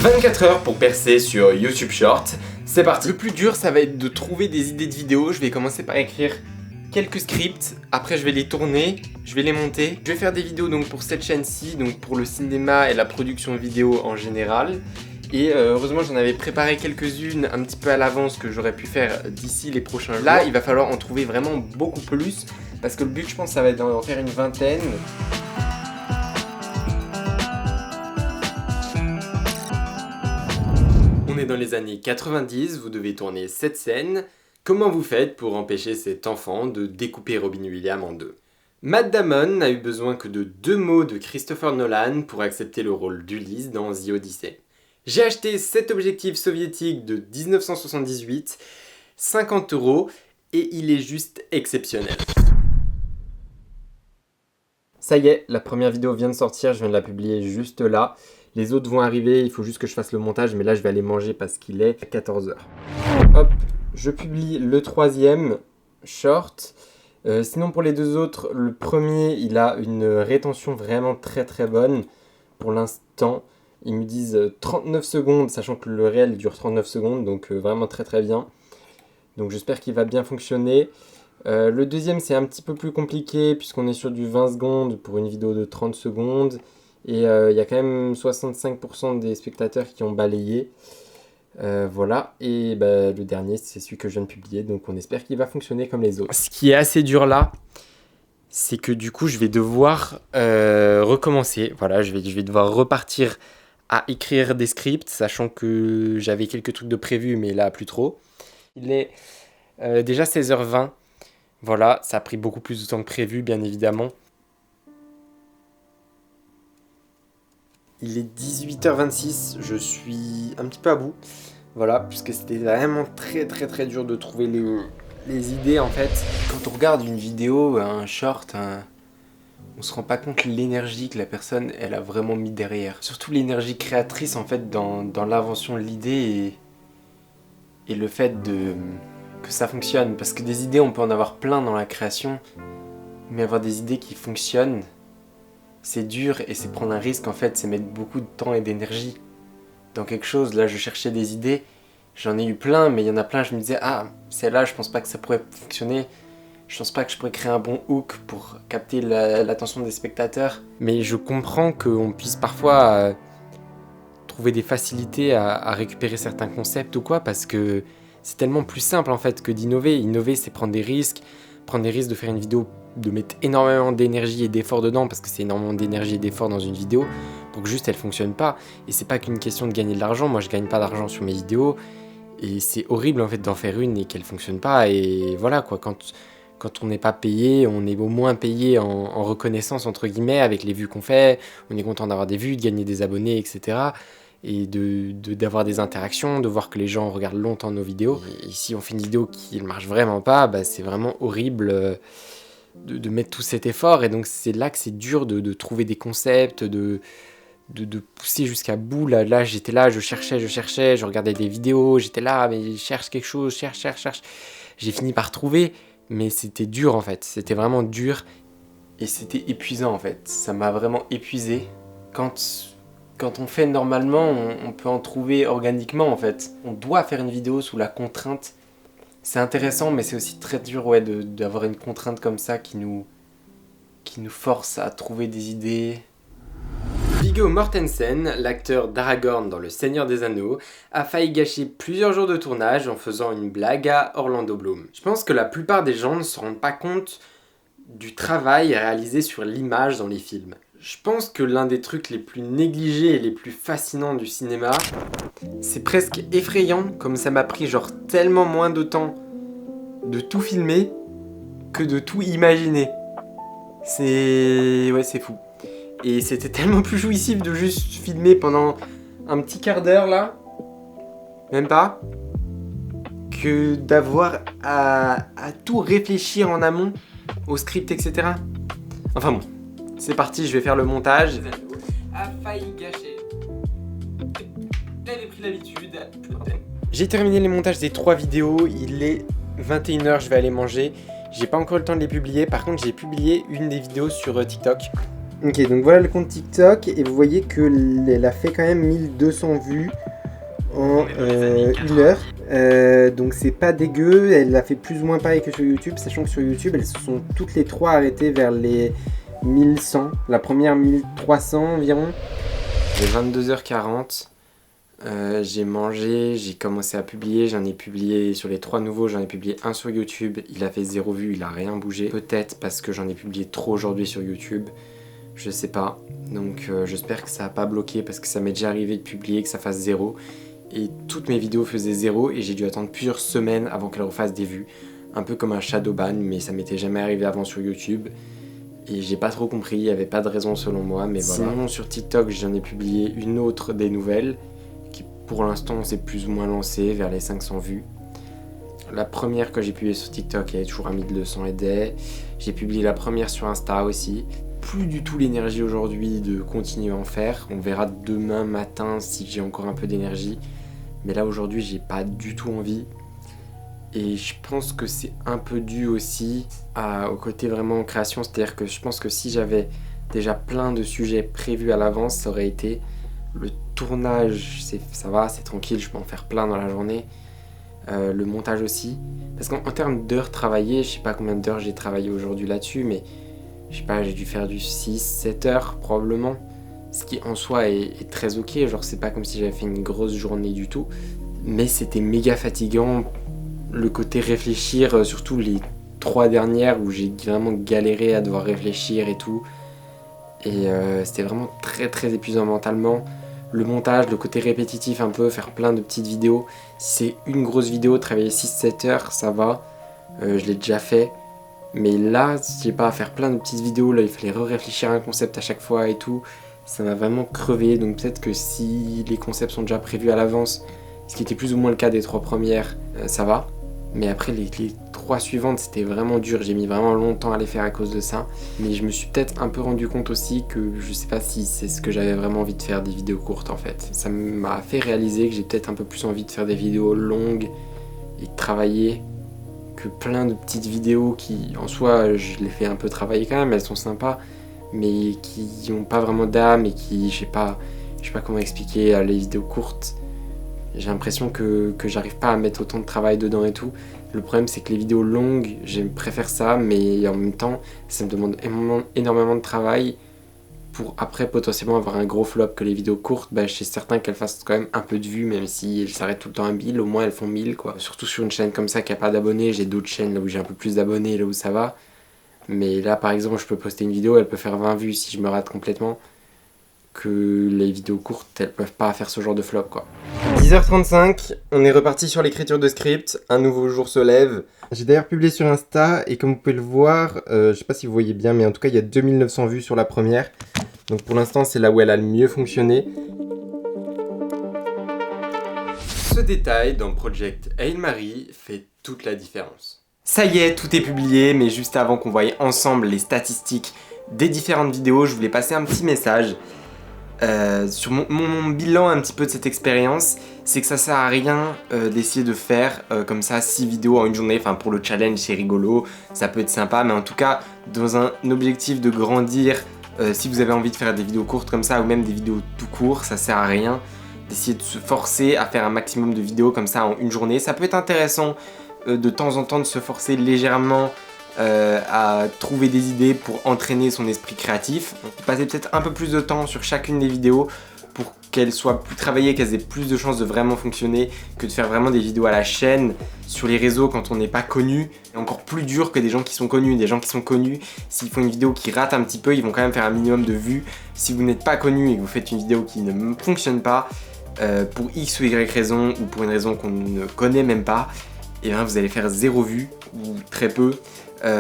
24 heures pour percer sur YouTube Short, c'est parti. Le plus dur, ça va être de trouver des idées de vidéos. Je vais commencer par écrire quelques scripts, après je vais les tourner, je vais les monter. Je vais faire des vidéos donc pour cette chaîne-ci, donc pour le cinéma et la production vidéo en général. Et heureusement j'en avais préparé quelques-unes un petit peu à l'avance que j'aurais pu faire d'ici les prochains jours. Là il va falloir en trouver vraiment beaucoup plus, parce que le but je pense ça va être d'en faire une vingtaine. On est dans les années 90, vous devez tourner cette scène. Comment vous faites pour empêcher cet enfant de découper Robin Williams en deux? Matt Damon n'a eu besoin que de 2 mots de Christopher Nolan pour accepter le rôle d'Ulysse dans The Odyssey. J'ai acheté cet objectif soviétique de 1978, 50 €, et il est juste exceptionnel. Ça y est, la première vidéo vient de sortir, je viens de la publier juste là. Les autres vont arriver, il faut juste que je fasse le montage, mais là je vais aller manger parce qu'il est 14 h. Hop, je publie le 3e short. Sinon pour les 2 autres, le premier il a une rétention vraiment très bonne pour l'instant. Ils me disent 39 secondes, sachant que le réel dure 39 secondes, donc vraiment très bien. Donc j'espère qu'il va bien fonctionner. Le deuxième c'est un petit peu plus compliqué puisqu'on est sur du 20 secondes pour une vidéo de 30 secondes. Et il y a quand même 65% des spectateurs qui ont balayé. Voilà, et le dernier c'est celui que je viens de publier, donc on espère qu'il va fonctionner comme les autres. Ce qui est assez dur là, c'est que du coup je vais devoir recommencer. Voilà, je vais devoir repartir à écrire des scripts, sachant que j'avais quelques trucs de prévu, mais là plus trop. Il est déjà 16h20, voilà, ça a pris beaucoup plus de temps que prévu, bien évidemment. Il est 18h26, je suis un petit peu à bout, voilà, puisque c'était vraiment très dur de trouver les idées en fait. Quand on regarde une vidéo, un short, on se rend pas compte de l'énergie que la personne elle a vraiment mis derrière. Surtout l'énergie créatrice en fait dans l'invention de l'idée et le fait que ça fonctionne. Parce que des idées on peut en avoir plein dans la création, mais avoir des idées qui fonctionnent, c'est dur et c'est prendre un risque en fait, c'est mettre beaucoup de temps et d'énergie dans quelque chose. Là je cherchais des idées, j'en ai eu plein, mais il y en a plein je me disais ah celle-là je pense pas que ça pourrait fonctionner, je pense pas que je pourrais créer un bon hook pour capter l'attention des spectateurs. Mais je comprends qu'on puisse parfois trouver des facilités à récupérer certains concepts ou quoi, parce que c'est tellement plus simple en fait que d'innover. Innover c'est prendre des risques de faire une vidéo, de mettre énormément d'énergie et d'effort dedans, parce que c'est énormément d'énergie et d'effort dans une vidéo pour que juste elle fonctionne pas. Et c'est pas qu'une question de gagner de l'argent, moi je gagne pas d'argent sur mes vidéos et c'est horrible en fait d'en faire une et qu'elle fonctionne pas. Et voilà quoi, quand on n'est pas payé, on est au moins payé en reconnaissance entre guillemets avec les vues qu'on fait, on est content d'avoir des vues, de gagner des abonnés, etc. Et d'avoir des interactions, de voir que les gens regardent longtemps nos vidéos. Et si on fait une vidéo qui ne marche vraiment pas, c'est vraiment horrible de mettre tout cet effort. Et donc c'est là que c'est dur de trouver des concepts, de pousser jusqu'à bout. Là j'étais là, je cherchais, je regardais des vidéos, j'étais là, mais je cherche quelque chose, cherche. J'ai fini par trouver, mais c'était dur en fait, c'était vraiment dur. Et c'était épuisant en fait, ça m'a vraiment épuisé. Quand on fait normalement, on peut en trouver organiquement en fait. On doit faire une vidéo sous la contrainte. C'est intéressant, mais c'est aussi très dur d'avoir une contrainte comme ça qui nous force à trouver des idées. Viggo Mortensen, l'acteur d'Aragorn dans Le Seigneur des Anneaux, a failli gâcher plusieurs jours de tournage en faisant une blague à Orlando Bloom. Je pense que la plupart des gens ne se rendent pas compte du travail réalisé sur l'image dans les films. Je pense que l'un des trucs les plus négligés et les plus fascinants du cinéma, c'est presque effrayant comme ça m'a pris genre tellement moins de temps de tout filmer que de tout imaginer. C'est fou. Et c'était tellement plus jouissif de juste filmer pendant un petit quart d'heure là, même pas, que d'avoir à tout réfléchir en amont, au script, etc. Enfin bon. C'est parti, je vais faire le montage. A failli gâcher. J'avais pris l'habitude. J'ai terminé les montages des 3 vidéos. Il est 21 h, je vais aller manger. J'ai pas encore le temps de les publier. Par contre, j'ai publié une des vidéos sur TikTok. Ok, donc voilà le compte TikTok et vous voyez qu'elle a fait quand même 1200 vues en 1 heure. Donc c'est pas dégueu, elle a fait plus ou moins pareil que sur YouTube, sachant que sur YouTube elles se sont toutes les trois arrêtées vers les 1100, la première 1300 environ. Il est 22h40, j'ai mangé, j'ai commencé à publier, j'en ai publié sur les 3 nouveaux, j'en ai publié un sur YouTube, il a fait 0 vue, il a rien bougé. Peut-être parce que j'en ai publié trop aujourd'hui sur YouTube, je sais pas. Donc j'espère que ça a pas bloqué parce que ça m'est déjà arrivé de publier, que ça fasse 0. Et toutes mes vidéos faisaient 0 et j'ai dû attendre plusieurs semaines avant qu'elles refassent des vues. Un peu comme un shadow ban, mais ça m'était jamais arrivé avant sur YouTube. Et j'ai pas trop compris, il n'y avait pas de raison selon moi, mais voilà. Sinon sur TikTok j'en ai publié une autre des nouvelles, qui pour l'instant s'est plus ou moins lancée vers les 500 vues. La première que j'ai publiée sur TikTok, elle est toujours à 1200 et des. J'ai publié la première sur Insta aussi. Plus du tout l'énergie aujourd'hui de continuer à en faire. On verra demain matin si j'ai encore un peu d'énergie. Mais là aujourd'hui j'ai pas du tout envie. Et je pense que c'est un peu dû aussi au côté vraiment création. C'est-à-dire que je pense que si j'avais déjà plein de sujets prévus à l'avance, ça aurait été le tournage, ça va, c'est tranquille, je peux en faire plein dans la journée. Le montage aussi. Parce qu'en termes d'heures travaillées, je sais pas combien d'heures j'ai travaillé aujourd'hui là-dessus, mais je sais pas, j'ai dû faire du 6-7 heures probablement. Ce qui en soi est très ok, genre c'est pas comme si j'avais fait une grosse journée du tout. Mais c'était méga fatigant. Le côté réfléchir, surtout les 3 dernières où j'ai vraiment galéré à devoir réfléchir et tout. Et c'était vraiment très très épuisant mentalement. Le montage, le côté répétitif un peu, faire plein de petites vidéos. Si c'est une grosse vidéo, travailler 6-7 heures, ça va. Je l'ai déjà fait. Mais là, si j'ai pas à faire plein de petites vidéos, là il fallait réfléchir à un concept à chaque fois et tout. Ça m'a vraiment crevé. Donc peut-être que si les concepts sont déjà prévus à l'avance, ce qui était plus ou moins le cas des 3 premières, ça va. Mais après les 3 suivantes c'était vraiment dur, j'ai mis vraiment longtemps à les faire à cause de ça. Mais je me suis peut-être un peu rendu compte aussi que je sais pas si c'est ce que j'avais vraiment envie de faire, des vidéos courtes en fait. Ça m'a fait réaliser que j'ai peut-être un peu plus envie de faire des vidéos longues et de travailler que plein de petites vidéos qui en soi je les fais un peu travailler quand même, elles sont sympas, mais qui n'ont pas vraiment d'âme et qui je sais pas comment expliquer les vidéos courtes. J'ai l'impression que j'arrive pas à mettre autant de travail dedans et tout. Le problème c'est que les vidéos longues, je préfère ça, mais en même temps, ça me demande énormément de travail pour après potentiellement avoir un gros flop. Que les vidéos courtes, je suis certain qu'elles fassent quand même un peu de vues, même si elles s'arrêtent tout le temps à 1000, au moins elles font 1000 quoi. Surtout sur une chaîne comme ça qui a pas d'abonnés, j'ai d'autres chaînes là où j'ai un peu plus d'abonnés, là où ça va. Mais là par exemple, je peux poster une vidéo, elle peut faire 20 vues si je me rate complètement. Que les vidéos courtes, elles peuvent pas faire ce genre de flop quoi. 10h35, on est reparti sur l'écriture de script, un nouveau jour se lève. J'ai d'ailleurs publié sur Insta et comme vous pouvez le voir, je sais pas si vous voyez bien, mais en tout cas il y a 2900 vues sur la première. Donc pour l'instant c'est là où elle a le mieux fonctionné. Ce détail dans Project Hail Mary fait toute la différence. Ça y est, tout est publié, mais juste avant qu'on voie ensemble les statistiques des différentes vidéos, je voulais passer un petit message. Sur mon bilan un petit peu de cette expérience, c'est que ça sert à rien d'essayer de faire comme ça 6 vidéos en une journée. Enfin pour le challenge c'est rigolo, ça peut être sympa, mais en tout cas dans un objectif de grandir, si vous avez envie de faire des vidéos courtes comme ça ou même des vidéos tout court, ça sert à rien d'essayer de se forcer à faire un maximum de vidéos comme ça en une journée. Ça peut être intéressant de temps en temps de se forcer légèrement à trouver des idées pour entraîner son esprit créatif. Passer peut-être un peu plus de temps sur chacune des vidéos pour qu'elles soient plus travaillées, qu'elles aient plus de chances de vraiment fonctionner que de faire vraiment des vidéos à la chaîne sur les réseaux quand on n'est pas connu. C'est encore plus dur que des gens qui sont connus. Des gens qui sont connus, s'ils font une vidéo qui rate un petit peu, ils vont quand même faire un minimum de vues. Si vous n'êtes pas connu et que vous faites une vidéo qui ne fonctionne pas pour X ou Y raison ou pour une raison qu'on ne connaît même pas, et bien vous allez faire 0 vue ou très peu.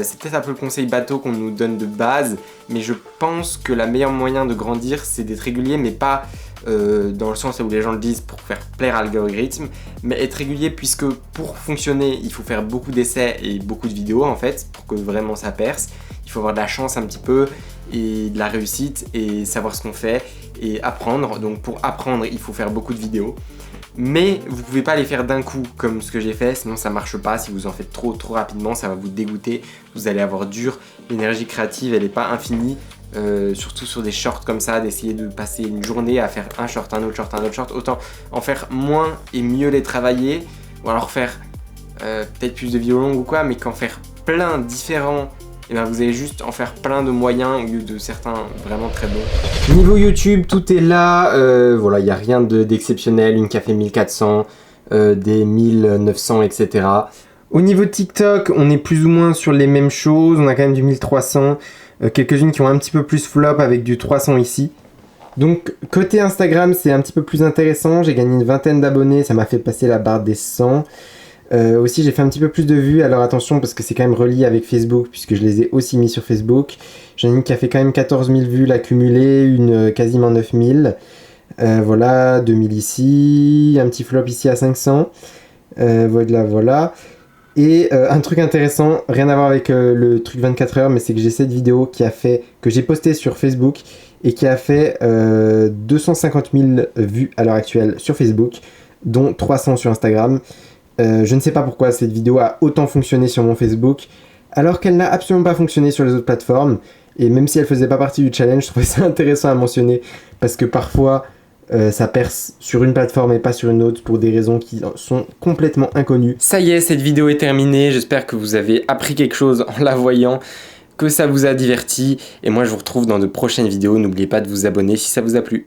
C'est peut-être un peu le conseil bateau qu'on nous donne de base, mais je pense que le meilleur moyen de grandir c'est d'être régulier, mais pas dans le sens où les gens le disent pour faire plaire à l'algorithme, mais être régulier puisque pour fonctionner il faut faire beaucoup d'essais et beaucoup de vidéos en fait pour que vraiment ça perce. Il faut avoir de la chance un petit peu et de la réussite et savoir ce qu'on fait et apprendre. Donc pour apprendre il faut faire beaucoup de vidéos. Mais vous pouvez pas les faire d'un coup comme ce que j'ai fait, sinon ça marche pas. Si vous en faites trop rapidement, ça va vous dégoûter, vous allez avoir dur. L'énergie créative elle est pas infinie, surtout sur des shorts comme ça, d'essayer de passer une journée à faire un short, un autre short, un autre short, autant en faire moins et mieux les travailler, ou alors faire peut-être plus de vidéos longues ou quoi, mais qu'en faire plein différents, et ben vous allez juste en faire plein de moyens au lieu de certains vraiment très bons. Niveau YouTube, tout est là, voilà, il n'y a rien d'exceptionnel, une qui a fait 1400, des 1900, etc. Au niveau de TikTok, on est plus ou moins sur les mêmes choses, on a quand même du 1300, quelques-unes qui ont un petit peu plus flop avec du 300 ici. Donc côté Instagram, c'est un petit peu plus intéressant, j'ai gagné une vingtaine d'abonnés, ça m'a fait passer la barre des 100. Aussi j'ai fait un petit peu plus de vues, alors attention parce que c'est quand même relié avec Facebook puisque je les ai aussi mis sur Facebook. J'en ai une qui a fait quand même 14 000 vues l'accumulée, une quasiment 9 000. Voilà, 2000 ici, un petit flop ici à 500. Voilà. Et un truc intéressant, rien à voir avec le truc 24 heures, mais c'est que j'ai cette vidéo que j'ai postée sur Facebook et qui a fait 250 000 vues à l'heure actuelle sur Facebook, dont 300 sur Instagram. Je ne sais pas pourquoi cette vidéo a autant fonctionné sur mon Facebook, alors qu'elle n'a absolument pas fonctionné sur les autres plateformes. Et même si elle faisait pas partie du challenge, je trouvais ça intéressant à mentionner, parce que parfois ça perce sur une plateforme et pas sur une autre pour des raisons qui sont complètement inconnues. Ça y est, cette vidéo est terminée, j'espère que vous avez appris quelque chose en la voyant, que ça vous a diverti, et moi je vous retrouve dans de prochaines vidéos, n'oubliez pas de vous abonner si ça vous a plu.